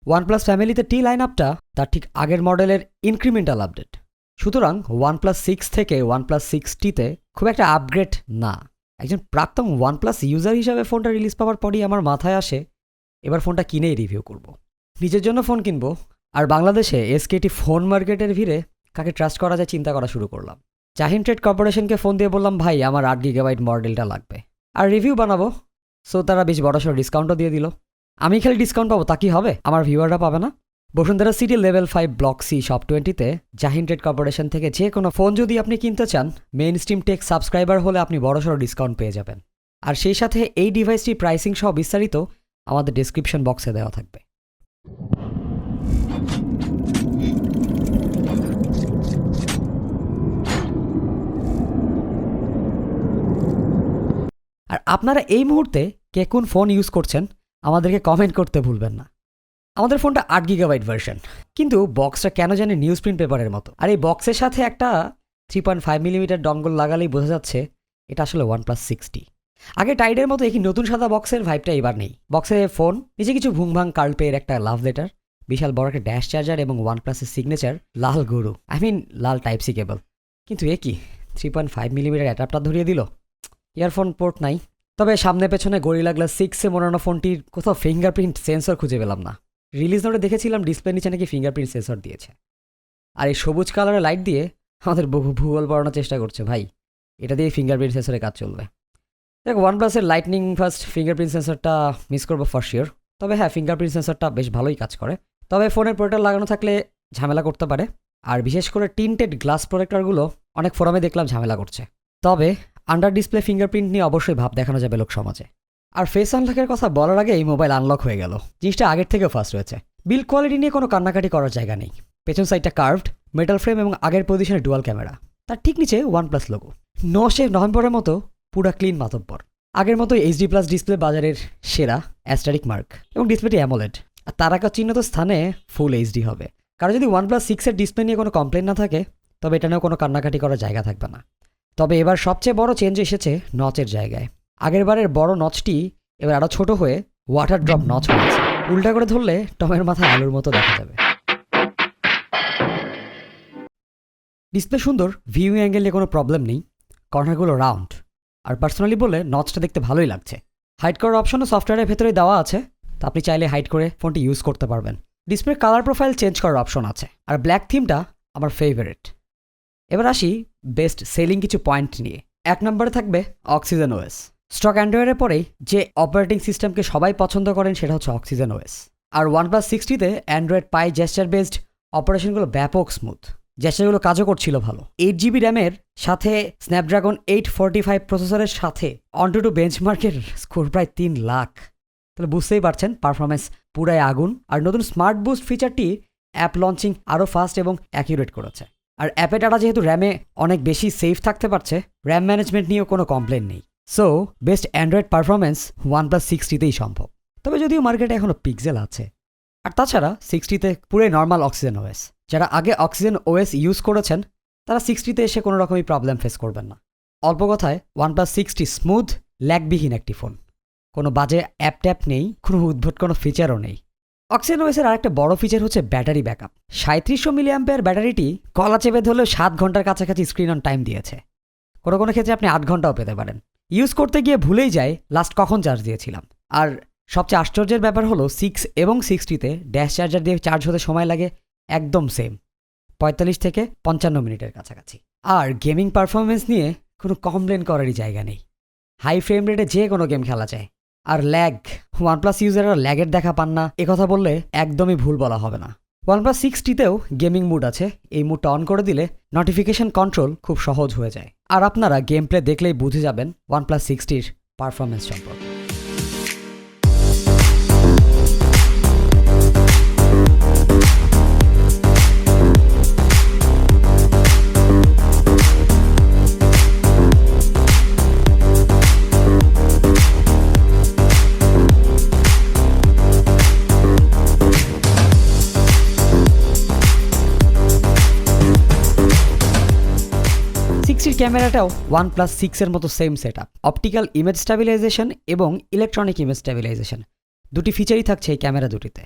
OnePlus ফ্যামিলিতে টি line আপটা তার ঠিক আগের মডেলের ইনক্রিমেন্টাল আপডেট। সুতরাং OnePlus 6 থেকে OnePlus 6T-তে খুব একটা আপগ্রেড না। একজন প্রাক্তন OnePlus ইউজার হিসাবে ফোনটা রিলিজ পাওয়ার পরই আমার মাথায় আসে এবার ফোনটা কিনেই রিভিউ করব। নিজের জন্য ফোন কিনবো, আর বাংলাদেশে এসকেটি ফোন মার্কেটের ভিড়ে কাকে ট্রাস্ট করা যায় চিন্তা করা শুরু করলাম। জাহিন ট্রেড কর্পোরেশনকে ফোন দিয়ে বললাম, ভাই আমার 8GB মডেলটা লাগবে আর রিভিউ বানাবো। সো তারা বেশ বড়সড় ডিসকাউন্টও দিয়ে দিল। আমি খালি ডিসকাউন্ট পাবো তা কি হবে? আমার ভিউয়াররা পাবে না? Bashundhara city level 5 block C shop 20-তে জাহিন ট্রেড কর্পোরেশন থেকে যে কোনো ফোন যদি আপনি কিনতে চান, মেইন স্ট্রিম টেক সাবস্ক্রাইবার হলে আপনি বড়সড় ডিসকাউন্ট পেয়ে যাবেন। আর সেই সাথে এই ডিভাইসটির প্রাইসিং সহ বিস্তারিত আমাদের ডেসক্রিপশন বক্সে দেওয়া থাকবে। আর আপনারা এই মুহূর্তে কে কোন ফোন ইউজ করছেন আমাদেরকে কমেন্ট করতে ভুলবেন না। আমাদের ফোনটা 8GB ভার্সন, কিন্তু বক্সটা কেন জানি নিউজ প্রিন্ট পেপারের মতো। আর এই বক্সের সাথে একটা 3.5mm ডঙ্গল লাগালেই বোঝা যাচ্ছে এটা আসলে OnePlus 6T। আগে টাইডের মতো একই নতুন সাদা বক্সের ভাইবটা এবার নেই। বক্সে ফোন, নিচে কিছু ভুংভাং কার্লপের একটা লাভ লেটার, বিশাল বড় একটা ড্যাশ চার্জার এবং OnePlus-এর সিগনেচার লাল গরু, লাল টাইপ সি কেবল। কিন্তু এ কি 3.5mm অ্যাডাপ্টার ধরিয়ে দিল, ইয়ারফোন পোর্ট নাই। তবে সামনে পেছনে গরিলা গ্লাস 6-এ মোড়ানো ফোনটির কোথাও ফিঙ্গারপ্রিন্ট সেন্সর খুঁজে পেলাম না। রিলিজ নোটে দেখেছিলাম ডিসপ্লে নিচে নাকি ফিঙ্গারপ্রিন্ট সেন্সর দিয়েছে। আর এই সবুজ কালারের লাইট দিয়ে আমাদের ভূগোল পড়ানোর চেষ্টা করছে। ভাই এটা দিয়ে ফিঙ্গারপ্রিন্ট সেন্সরে কাজ চলবে? দেখ, OnePlus-এর লাইটনিং ফার্স্ট ফিঙ্গারপ্রিন্ট সেন্সরটা মিস করবো ফর শিওর। তবে হ্যাঁ, ফিঙ্গারপ্রিন্ট সেন্সরটা বেশ ভালোই কাজ করে। তবে ফোনের প্রোটেক্টর লাগানো থাকলে ঝামেলা করতে পারে। আর বিশেষ করে টিন্টেড গ্লাস প্রোটেক্টরগুলো অনেক ফোরামে দেখলাম ঝামেলা করছে। তবে আন্ডার ডিসপ্লে ফিঙ্গারপ্রিন্ট নিয়ে অবশ্যই ভাব দেখানো যাবে লোক সমাজে। আর ফেস আনলকের কথা বলার আগে এই মোবাইল আনলক হয়ে গেল। জিনিসটা আগের থেকেও ফাস্ট হয়েছে। বিল্ড কোয়ালিটি নিয়ে কোনো কান্নাকাটি করার জায়গা নেই। পেছন সাইডটা কার্ভড মেটাল ফ্রেম এবং আগের পজিশনে ডুয়াল ক্যামেরা। তার ঠিক নিচে OnePlus লোগো। নভেম্বরের মতো পুরা ক্লিন মাতব্বর। আগের মতো HD+ ডিসপ্লে বাজারের সেরা অ্যাস্টারিক মার্ক এবং ডিসপ্লেটি অ্যামোলেড। আর তারাকা চিহ্নিত স্থানে ফুল HD হবে। কারণ যদি OnePlus 6-এর ডিসপ্লে নিয়ে কোনো কমপ্লেন না থাকে, তবে এটা নিয়েও কোনো কান্নাকাটি করার জায়গা থাকবে না। তবে এবার সবচেয়ে বড় চেঞ্জ এসেছে নচের জায়গায়। আগেরবারের বড় নচটি এবার আরও ছোট হয়ে ওয়াটার ড্রপ নচ হয়েছে। উল্টা করে ধরলে টমের মাথায় আলুর মতো দেখা যাবে। ডিসপ্লে সুন্দর, ভিউ অ্যাঙ্গেল নিয়ে কোনো প্রবলেম নেই। কর্নারগুলো রাউন্ড, আর পার্সোনালি বলে নচটা দেখতে ভালোই লাগছে। হাইড করার অপশনও সফটওয়্যারের ভেতরে দেওয়া আছে, তো আপনি চাইলে হাইড করে ফোনটি ইউজ করতে পারবেন। ডিসপ্লের কালার প্রোফাইল চেঞ্জ করার অপশন আছে, আর ব্ল্যাক থিমটা আমার ফেভারিট। এবার আসি বেস্ট সেলিং কিছু পয়েন্ট নিয়ে। 1 নম্বরে থাকবে অক্সিজেন OS। স্টক অ্যান্ড্রয়েডের পরেই যে অপারেটিং সিস্টেমকে সবাই পছন্দ করেন সেটা হচ্ছে অক্সিজেন OS। আর OnePlus 6T-তে অ্যান্ড্রয়েড পাই জেস্টার বেসড অপারেশনগুলো ব্যাপক স্মুথ। জেস্টারগুলো কাজও করছিল ভালো। 8GB র্যামের সাথে স্ন্যাপড্রাগন 845 প্রসেসরের সাথে অনটু বেঞ্চমার্কের স্কোর প্রায় 3 লাখ। তাহলে বুঝতেই পারছেন পারফরমেন্স পুরাই আগুন। আর নতুন স্মার্ট বুস্ট ফিচারটি অ্যাপ লঞ্চিং আরও ফাস্ট এবং অ্যাকিউরেট করেছে। আর অ্যাপে ডাটা যেহেতু র্যামে অনেক বেশি সেফ থাকতে পারছে, র্যাম ম্যানেজমেন্ট নিয়েও কোনো কমপ্লেন নেই। So best Android performance OnePlus 6T-তেই সম্ভব। তবে যদিও মার্কেটে এখনও পিক্সেল আছে। আর তাছাড়া 6T-তে পুরোই নর্মাল অক্সিজেন OS। যারা আগে অক্সিজেন OS ইউজ করেছেন তারা 6T-তে এসে কোনো রকমই প্রবলেম ফেস করবেন না। অল্প কথায় OnePlus 6T স্মুথ, ল্যাগবিহীন একটি ফোন। কোনো বাজে অ্যাপ ট্যাপ নেই, কোনো উদ্ভট কোনো ফিচারও নেই। অক্সিজেন OS-এর আরেকটা বড় ফিচার হচ্ছে ব্যাটারি ব্যাকআপ। 3700 mAh ব্যাটারিটি গলা চেপে ধরলেও 7 ঘন্টার কাছাকাছি স্ক্রিন অন টাইম দিয়েছে। কোনো কোনো ক্ষেত্রে আপনি 8 ঘন্টাও পেতে পারেন। ইউজ করতে গিয়ে ভুলেই যায় লাস্ট কখন চার্জ দিয়েছিলাম। আর সবচেয়ে আশ্চর্যের ব্যাপার হলো 6 এবং 6T-তে ড্যাশ চার্জার দিয়ে চার্জ হতে সময় লাগে একদম সেম, 45 থেকে 55 মিনিটের কাছাকাছি। আর গেমিং পারফরমেন্স নিয়ে কোনো কমপ্লেন করারই জায়গা নেই। হাই ফ্রেম রেটে যে কোনো গেম খেলা যায়। আর ল্যাগ, OnePlus ইউজাররা ল্যাগের দেখা পান না একথা বললে একদমই ভুল বলা হবে না। OnePlus 6T-তেও গেমিং মুড আছে। এই মুডটা অন করে দিলে নোটিফিকেশন কন্ট্রোল খুব সহজ হয়ে যায়। আর আপনারা গেম প্লে দেখলেই বুঝে যাবেন OnePlus 6T-র পারফরমেন্স সম্পর্কে। ক্যামেরাটাও OnePlus 6-এর মতো same setup. Optical image stabilisation এবং ইলেকট্রনিক ইমেজ স্ট্যাবিলাইজেশন দুটি ফিচারই থাকছে এই ক্যামেরা দুটিতে।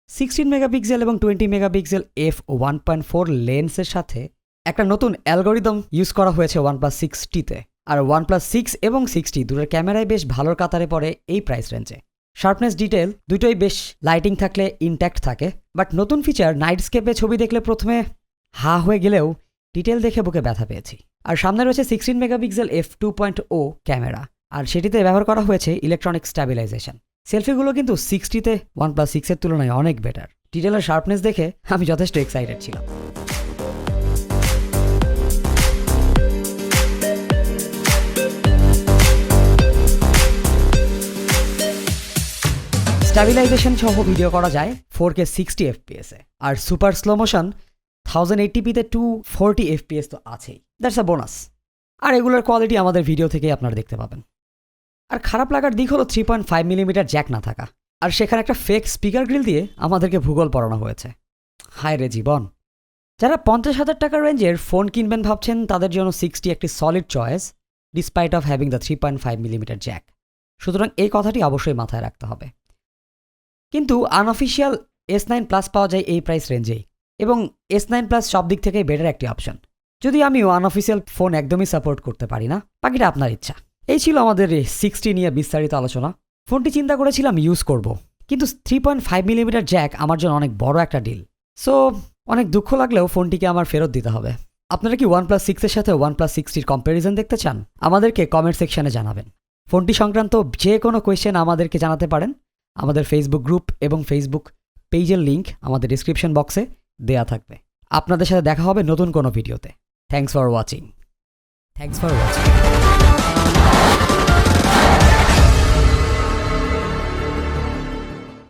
16 মেগাপিক্সেল এবং 20 মেগাপিক্সেল f1.4 লেন্সের সাথে একটা নতুন অ্যালগোরিদম ইউজ করা হয়েছে OnePlus 6T-তে। আর OnePlus 6 এবং 6T দুটোর ক্যামেরায় বেশ ভালোর কাতারে পড়ে এই প্রাইস রেঞ্জে। শার্পনেস ডিটেল দুটোই বেশ লাইটিং থাকলে ইনট্যাক্ট থাকে, বাট নতুন ফিচার নাইটস্কেপে ছবি দেখলে প্রথমে হা হয়ে গেলেও ডিটেল দেখে বুকে ব্যথা পেয়েছি। আর সামনে রয়েছে 16 মেগাপিক্সেল f2.0 ক্যামেরা, আর সেটিতে ব্যবহার করা হয়েছে ইলেকট্রনিক স্ট্যাবিলাইজেশন। সেলফিগুলো কিন্তু 6T-তে OnePlus 6-এর তুলনায় অনেক বেটার। ডিটেলের শার্পনেস দেখে আমি যথেষ্ট এক্সাইটেড ছিলাম। স্ট্যাবিলাইজেশন সহ ভিডিও করা যায় 4K 60 FPS এ, আর সুপার স্লো মোশন 1080p-তে 240 FPS তো আছেই, দ্যাটস আ বোনাস। আর এগুলোর কোয়ালিটি আমাদের ভিডিও থেকেই আপনারা দেখতে পাবেন। আর খারাপ লাগার দিক হলো 3.5 মিলিমিটার জ্যাক না থাকা, আর সেখানে একটা ফেক স্পিকার গ্রিল দিয়ে আমাদেরকে ভূগোল পড়ানো হয়েছে। হায় রে জীবন! যারা 50,000 টাকার রেঞ্জের ফোন কিনবেন ভাবছেন তাদের জন্য 6T একটি solid choice, despite of having the 3.5 millimetre Jack. সুতরাং এই কথাটি অবশ্যই মাথায় রাখতে হবে। কিন্তু আনঅফিসিয়াল S9 প্লাস পাওয়া যায় এই প্রাইস রেঞ্জেই, এবং S9 প্লাস সব দিক থেকেই বেটার একটি অপশন। যদি আমিও আনঅফিসিয়াল ফোন একদমই সাপোর্ট করতে পারি না, বাকিটা আপনার ইচ্ছা। এই ছিল আমাদের 6T নিয়ে বিস্তারিত আলোচনা। ফোনটি চিন্তা করেছিলাম ইউজ করব, কিন্তু 3.5 মিলিমিটার জ্যাক আমার জন্য অনেক বড় একটা ডিল। সো অনেক দুঃখ লাগলেও ফোনটিকে আমার ফেরত দিতে হবে। আপনারা কি OnePlus 6-এর সাথে OnePlus 6T-র কম্প্যারিজন দেখতে চান? আমাদেরকে কমেন্ট সেকশনে জানাবেন। ফোনটি সংক্রান্ত যে কোনো কোয়েশ্চেন আমাদেরকে জানাতে পারেন। আমাদের ফেসবুক গ্রুপ এবং ফেসবুক পেজের লিঙ্ক আমাদের ডিসক্রিপশন বক্সে দেয়া থাকবে। আপনাদের সাথে দেখা হবে নতুন কোনো ভিডিওতে। Thanks for watching.